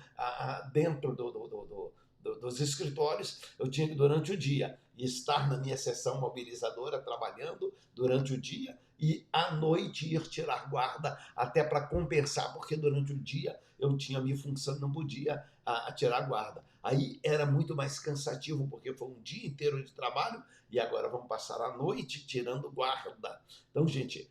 dentro dos escritórios, eu tinha que durante o dia. e estar na minha sessão mobilizadora trabalhando durante o dia e à noite ir tirar guarda até para compensar, porque durante o dia eu tinha minha função, não podia tirar guarda. Aí era muito mais cansativo, porque foi um dia inteiro de trabalho e agora vamos passar a noite tirando guarda. Então, gente,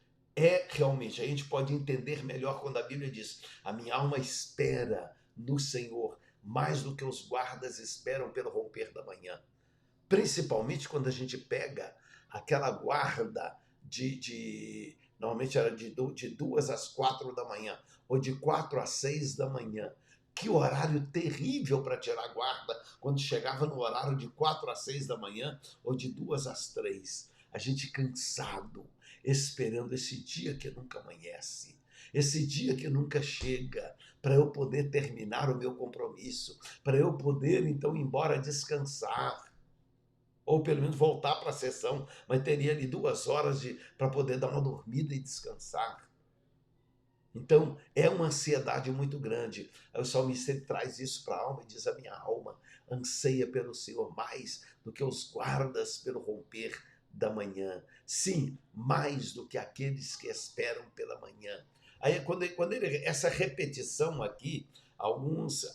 realmente, a gente pode entender melhor quando a Bíblia diz: a minha alma espera no Senhor, mais do que os guardas esperam pelo romper da manhã. Principalmente quando a gente pega aquela guarda normalmente era de 2 às 4 da manhã, ou de 4 às 6 da manhã. Que horário terrível para tirar guarda, quando chegava no horário de 4 às 6 da manhã, ou de 2 às 3. A gente cansado, esperando esse dia que nunca amanhece, esse dia que nunca chega, para eu poder terminar o meu compromisso, para eu poder, então, ir embora descansar, ou pelo menos voltar para a sessão, mas teria ali 2 horas para poder dar uma dormida e descansar. Então, é uma ansiedade muito grande. Aí o salmista ele traz isso para a alma e diz: a minha alma anseia pelo Senhor mais do que os guardas pelo romper da manhã. Sim, mais do que aqueles que esperam pela manhã. Aí, essa repetição aqui, alguns,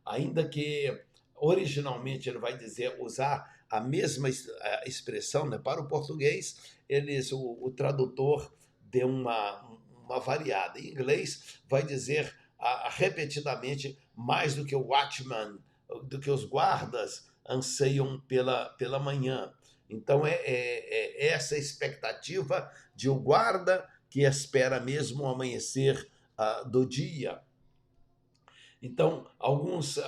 ainda que originalmente ele vai usar a mesma expressão, né? Para o português, o tradutor deu uma variada. Em inglês, vai dizer repetidamente: mais do que o watchman, do que os guardas anseiam pela manhã. Então, é essa expectativa de o guarda que espera mesmo o amanhecer do dia. Então, alguns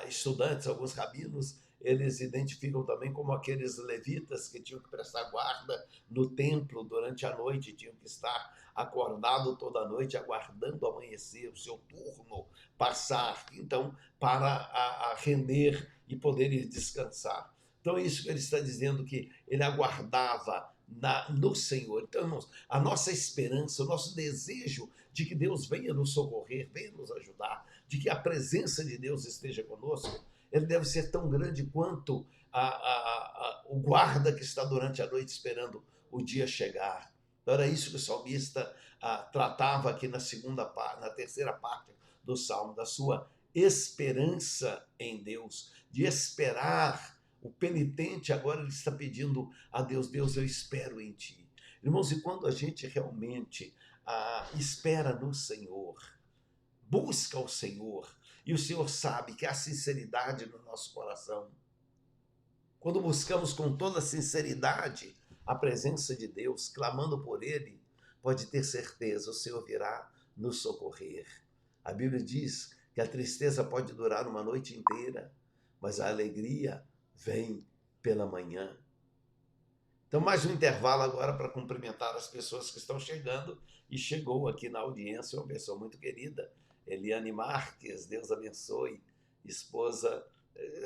estudantes, alguns rabinos, eles identificam também como aqueles levitas que tinham que prestar guarda no templo durante a noite, tinham que estar acordado toda a noite, aguardando o amanhecer, o seu turno passar, então, para render e poder descansar. Então, é isso que ele está dizendo, que ele aguardava no Senhor. Então, irmãos, a nossa esperança, o nosso desejo de que Deus venha nos socorrer, venha nos ajudar, de que a presença de Deus esteja conosco, ele deve ser tão grande quanto o guarda que está durante a noite esperando o dia chegar. Então, era isso que o salmista tratava aqui na terceira parte do Salmo, da sua esperança em Deus, de esperar. O penitente agora ele está pedindo a Deus: Deus, eu espero em ti. Irmãos, e quando a gente realmente espera no Senhor, busca o Senhor, e o Senhor sabe que há sinceridade no nosso coração, quando buscamos com toda sinceridade a presença de Deus, clamando por Ele, pode ter certeza, o Senhor virá nos socorrer. A Bíblia diz que a tristeza pode durar uma noite inteira, mas a alegria vem pela manhã. Então, mais um intervalo agora para cumprimentar as pessoas que estão chegando. E chegou aqui na audiência uma pessoa muito querida, Eliane Marques, Deus abençoe, esposa,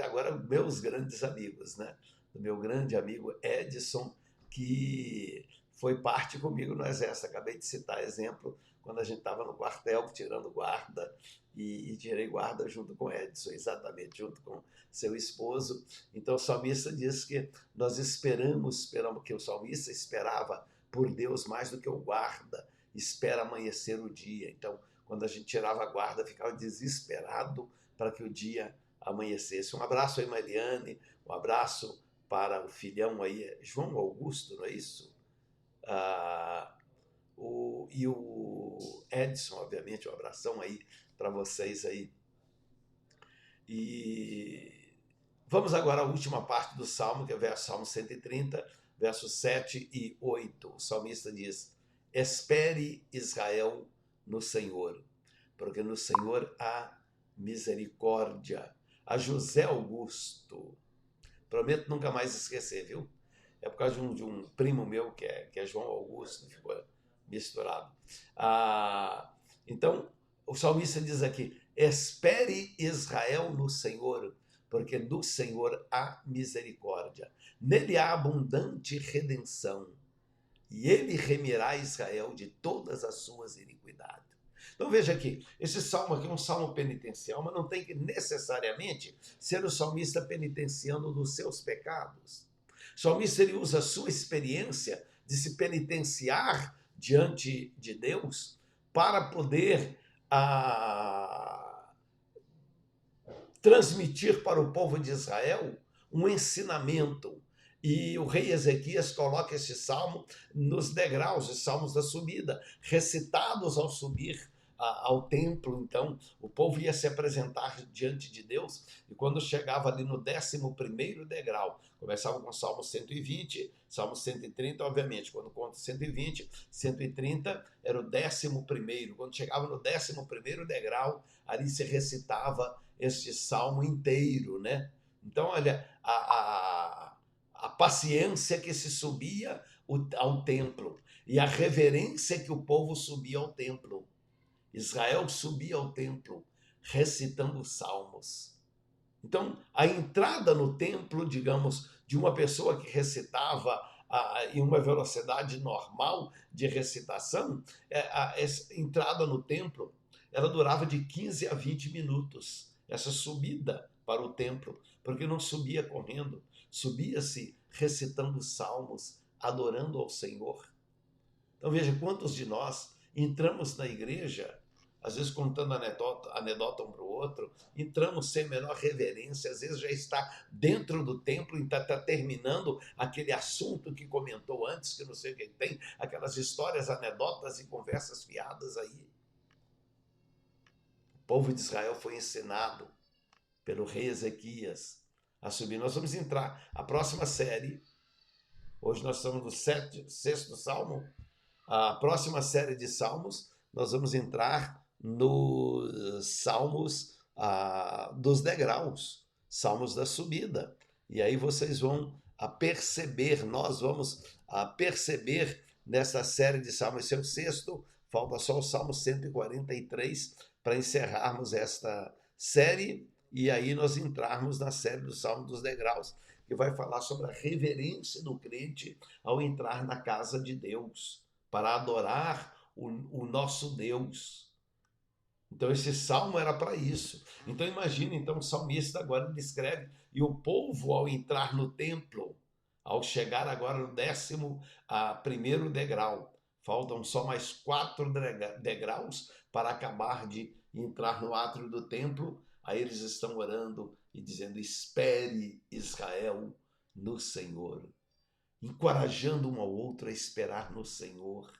agora meus grandes amigos, né? Do meu grande amigo Edson, que foi parte comigo no Exército. Acabei de citar exemplo, quando a gente estava no quartel tirando guarda, e tirei guarda junto com Edson, exatamente, junto com seu esposo. Então o salmista diz que nós esperamos, que o salmista esperava por Deus mais do que o guarda espera amanhecer o dia. Então, quando a gente tirava a guarda, ficava desesperado para que o dia amanhecesse. Um abraço aí, Mariane, um abraço para o filhão aí, João Augusto, não é isso? E o Edson, obviamente, um abração aí para vocês aí. E vamos agora à última parte do Salmo, que é o Salmo 130, versos 7 e 8. O salmista diz: espere Israel no Senhor, porque no Senhor há misericórdia. A José Augusto, prometo nunca mais esquecer, viu? É por causa de um primo meu que é João Augusto, ficou misturado. Então, o salmista diz aqui: espere Israel no Senhor, porque no Senhor há misericórdia. Nele há abundante redenção, e ele remirá Israel de todas as suas iniquidades. Então veja aqui, esse salmo aqui é um salmo penitencial, mas não tem que necessariamente ser o salmista penitenciando dos seus pecados. O salmista ele usa a sua experiência de se penitenciar diante de Deus para poder transmitir para o povo de Israel um ensinamento. E o rei Ezequias coloca esse salmo nos degraus, os salmos da subida, recitados ao subir ao templo. Então, o povo ia se apresentar diante de Deus, e quando chegava ali no 11º degrau, começava com o Salmo 120, Salmo 130, obviamente, quando conta 120, 130 era o 11º. Quando chegava no 11º degrau, ali se recitava este salmo inteiro, né? Então, olha, a paciência que se subia ao templo e a reverência que o povo subia ao templo. Israel subia ao templo recitando salmos. Então, a entrada no templo, digamos, de uma pessoa que recitava em uma velocidade normal de recitação, essa entrada no templo, ela durava de 15 a 20 minutos, essa subida para o templo, porque não subia correndo, subia-se recitando salmos, adorando ao Senhor. Então veja quantos de nós entramos na igreja, às vezes contando anedota um para o outro, entramos sem a menor reverência, às vezes já está dentro do templo e está terminando aquele assunto que comentou antes, que não sei o que tem, aquelas histórias, anedotas e conversas fiadas aí. O povo de Israel foi ensinado pelo rei Ezequias a subir. Nós vamos entrar, a próxima série, hoje nós estamos no 6º Salmo, a próxima série de Salmos, nós vamos entrar nos Salmos dos degraus, Salmos da subida. E aí vocês vão perceber, nós vamos perceber nessa série de Salmos, esse é o 6º, falta só o Salmo 143 para encerrarmos esta série, e aí nós entrarmos na série do Salmo dos degraus, que vai falar sobre a reverência do crente ao entrar na casa de Deus, para adorar o nosso Deus. Então esse salmo era para isso. Então imagine, então o salmista agora descreve, e o povo ao entrar no templo, ao chegar agora no 11º degrau, faltam só mais 4 degraus para acabar de entrar no átrio do templo, aí eles estão orando e dizendo: espere Israel no Senhor, encorajando um ao outro a esperar no Senhor.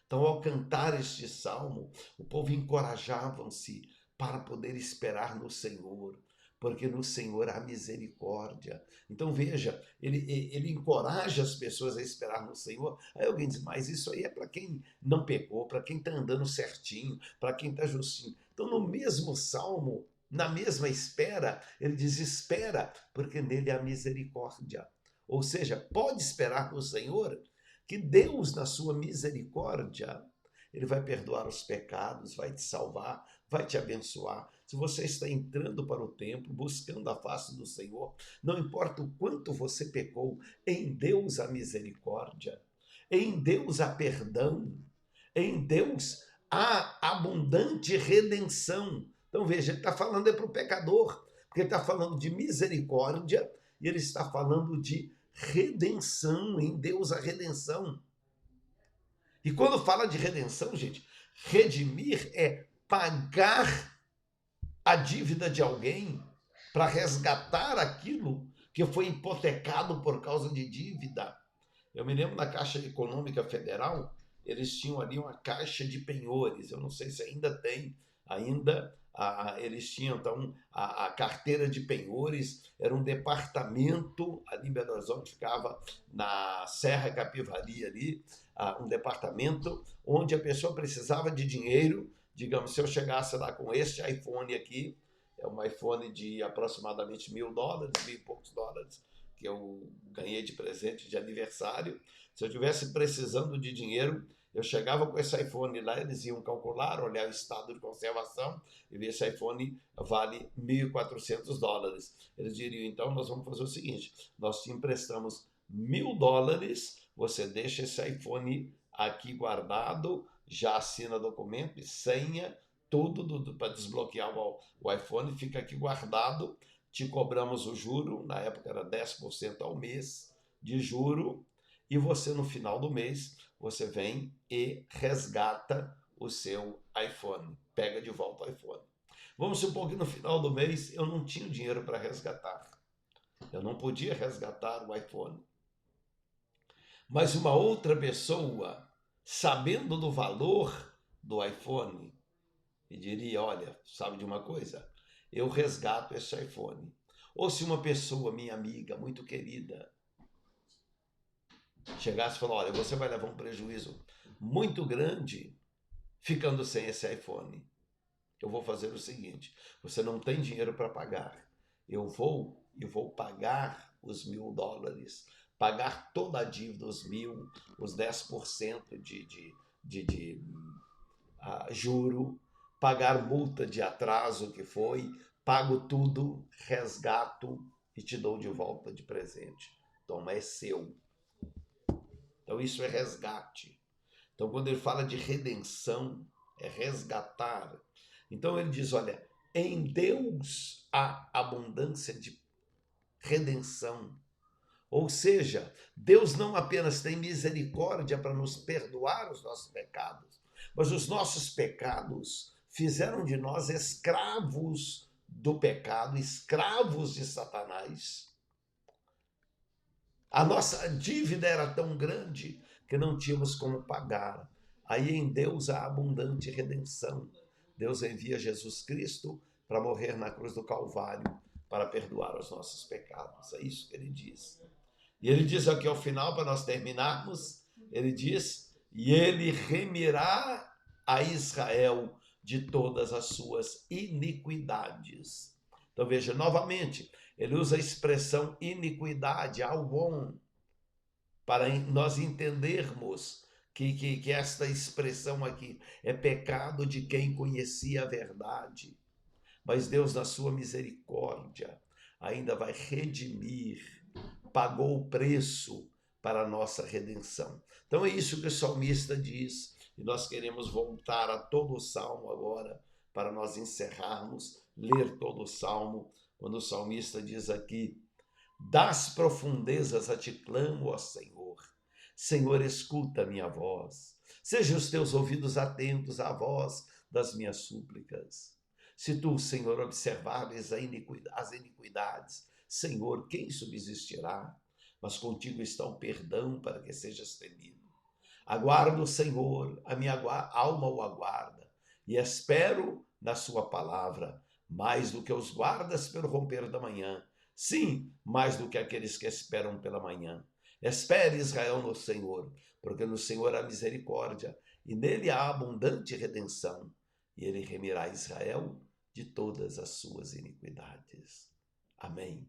Então, ao cantar este salmo, o povo encorajava-se para poder esperar no Senhor, porque no Senhor há misericórdia. Então, veja, ele encoraja as pessoas a esperar no Senhor. Aí alguém diz: mas isso aí é para quem não pecou, para quem está andando certinho, para quem está justinho. Então, no mesmo salmo, na mesma espera, ele diz: espera, porque nele há misericórdia. Ou seja, pode esperar no Senhor, que Deus, na sua misericórdia, ele vai perdoar os pecados, vai te salvar, vai te abençoar. Se você está entrando para o templo, buscando a face do Senhor, não importa o quanto você pecou, em Deus há misericórdia, em Deus há perdão, em Deus há abundante redenção. Então veja, ele está falando para o pecador, porque ele está falando de misericórdia e ele está falando de redenção, em Deus a redenção. E quando fala de redenção, gente, redimir é pagar a dívida de alguém para resgatar aquilo que foi hipotecado por causa de dívida. Eu me lembro da Caixa Econômica Federal, eles tinham ali uma caixa de penhores, eu não sei se ainda tem, eles tinham então a carteira de penhores, era um departamento ali em Belo Horizonte, ficava na Serra Capivari ali, um departamento onde a pessoa precisava de dinheiro. Digamos, se eu chegasse lá com este iPhone aqui, é um iPhone de aproximadamente $1.000, $1.000 e poucos, que eu ganhei de presente de aniversário. Se eu tivesse precisando de dinheiro, eu chegava com esse iPhone lá, eles iam calcular, olhar o estado de conservação e ver se esse iPhone vale $1.400. Eles diriam: então nós vamos fazer o seguinte, nós te emprestamos $1.000, você deixa esse iPhone aqui guardado já assina documento e senha, tudo para desbloquear o iPhone, fica aqui guardado, te cobramos o juro, na época era 10% ao mês de juro, e você no final do mês, você vem e resgata o seu iPhone, pega de volta o iPhone. Vamos supor que no final do mês eu não tinha dinheiro para resgatar, eu não podia resgatar o iPhone. Mas uma outra pessoa, sabendo do valor do iPhone, me diria, olha, sabe de uma coisa? Eu resgato esse iPhone. Ou se uma pessoa, minha amiga, muito querida, chegasse e falasse, olha, você vai levar um prejuízo muito grande ficando sem esse iPhone. Eu vou fazer o seguinte, você não tem dinheiro para pagar. Eu vou pagar os $1.000, pagar toda a dívida, os 1.000, os 10% de juro, pagar multa de atraso que foi, pago tudo, resgato e te dou de volta de presente. Toma, é seu. Então isso é resgate. Então quando ele fala de redenção, é resgatar. Então ele diz, olha, em Deus há abundância de redenção. Ou seja, Deus não apenas tem misericórdia para nos perdoar os nossos pecados, mas os nossos pecados fizeram de nós escravos do pecado, escravos de Satanás. A nossa dívida era tão grande que não tínhamos como pagar. Aí em Deus há abundante redenção. Deus envia Jesus Cristo para morrer na cruz do Calvário, para perdoar os nossos pecados. É isso que ele diz. E ele diz aqui ao final, para nós terminarmos, ele diz, e ele remirá a Israel de todas as suas iniquidades. Então veja, novamente, ele usa a expressão iniquidade, alvon, para nós entendermos que esta expressão aqui é pecado de quem conhecia a verdade. Mas Deus, na sua misericórdia, ainda vai redimir, pagou o preço para a nossa redenção. Então é isso que o salmista diz, e nós queremos voltar a todo o salmo agora, para nós encerrarmos, ler todo o salmo, quando o salmista diz aqui, das profundezas a ti clamo, ó Senhor. Senhor, escuta a minha voz. Sejam os teus ouvidos atentos à voz das minhas súplicas. Se tu, Senhor, observares as iniquidades, Senhor, quem subsistirá? Mas contigo está o perdão para que sejas temido. Aguardo o Senhor, a minha alma o aguarda, e espero na sua palavra, mais do que os guardas pelo romper da manhã. Sim, mais do que aqueles que esperam pela manhã. Espere, Israel, no Senhor, porque no Senhor há misericórdia, e nele há abundante redenção, e ele remirá Israel de todas as suas iniquidades. Amém.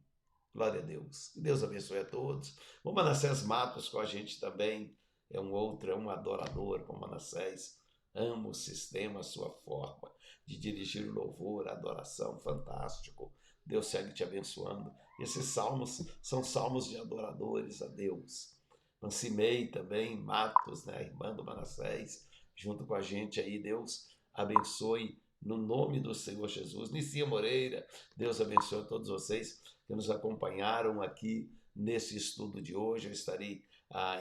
Glória a Deus. Que Deus abençoe a todos. O Manassés Matos com a gente também é um adorador, como Manassés. Ama o sistema, a sua forma de dirigir o louvor, a adoração, fantástico. Deus segue te abençoando. Esses salmos são salmos de adoradores a Deus. Nancimei também, Matos, né, irmã do Manassés, junto com a gente aí. Deus abençoe no nome do Senhor Jesus. Nicia Moreira, Deus abençoe a todos vocês que nos acompanharam aqui nesse estudo de hoje. Eu estarei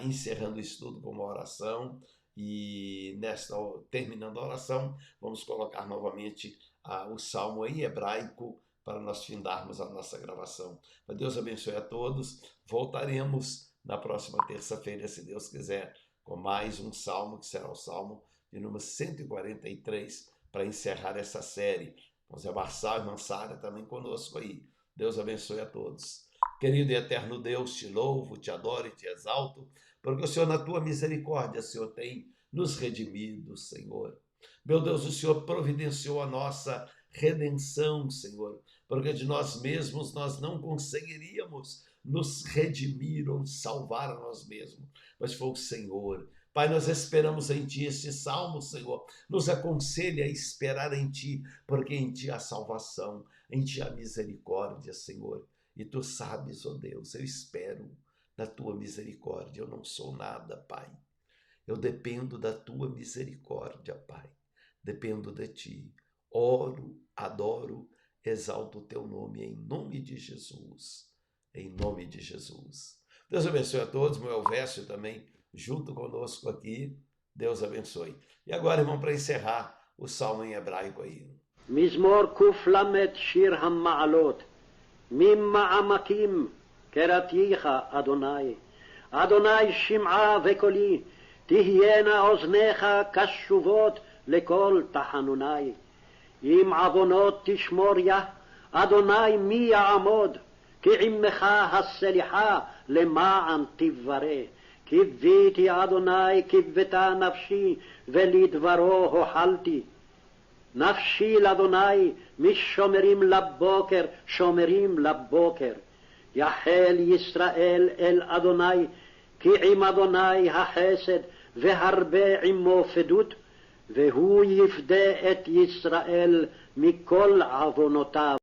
encerrando o estudo com uma oração e terminando a oração, vamos colocar novamente o salmo em hebraico para nós findarmos a nossa gravação. Mas Deus abençoe a todos. Voltaremos na próxima terça-feira, se Deus quiser, com mais um salmo, que será o salmo de número 143, para encerrar essa série. Com Zé Marçal e Mansara também conosco aí. Deus abençoe a todos. Querido e eterno Deus, te louvo, te adoro e te exalto, porque o Senhor, na tua misericórdia, Senhor, tem nos redimido, Senhor. Meu Deus, o Senhor providenciou a nossa redenção, Senhor, porque de nós mesmos nós não conseguiríamos nos redimir ou salvar a nós mesmos, mas foi o Senhor. Pai, nós esperamos em Ti. Este salmo, Senhor, nos aconselha a esperar em Ti, porque em Ti há salvação, em Ti há misericórdia, Senhor. E Tu sabes, ó Deus, eu espero na Tua misericórdia. Eu não sou nada, Pai. Eu dependo da tua misericórdia, Pai. Dependo de ti. Oro, adoro, exalto o teu nome em nome de Jesus. Em nome de Jesus. Deus abençoe a todos. Meu Elvésio também junto conosco aqui. Deus abençoe. E agora, irmão, para encerrar o salmo em hebraico aí. מזמור קל"ד שיר המעלות. ממעמקים קראתיך אדוני. אדוני שמעה וקולי, תהיינה אוזניך קשובות לכל תחנוני. אם עוונות תשמור יה, אדוני מי יעמוד? כי עמך הסליחה למען תברא. קיוויתי אדוני קיוותה נפשי, ולדברו הוחלתי. נפשי לאדוני משומרים לבוקר, שומרים לבוקר. יחל ישראל אל אדוני, כי עם אדוני החסד, והרבה עמו פדות, והוא יפדה את ישראל מכל עוונותיו.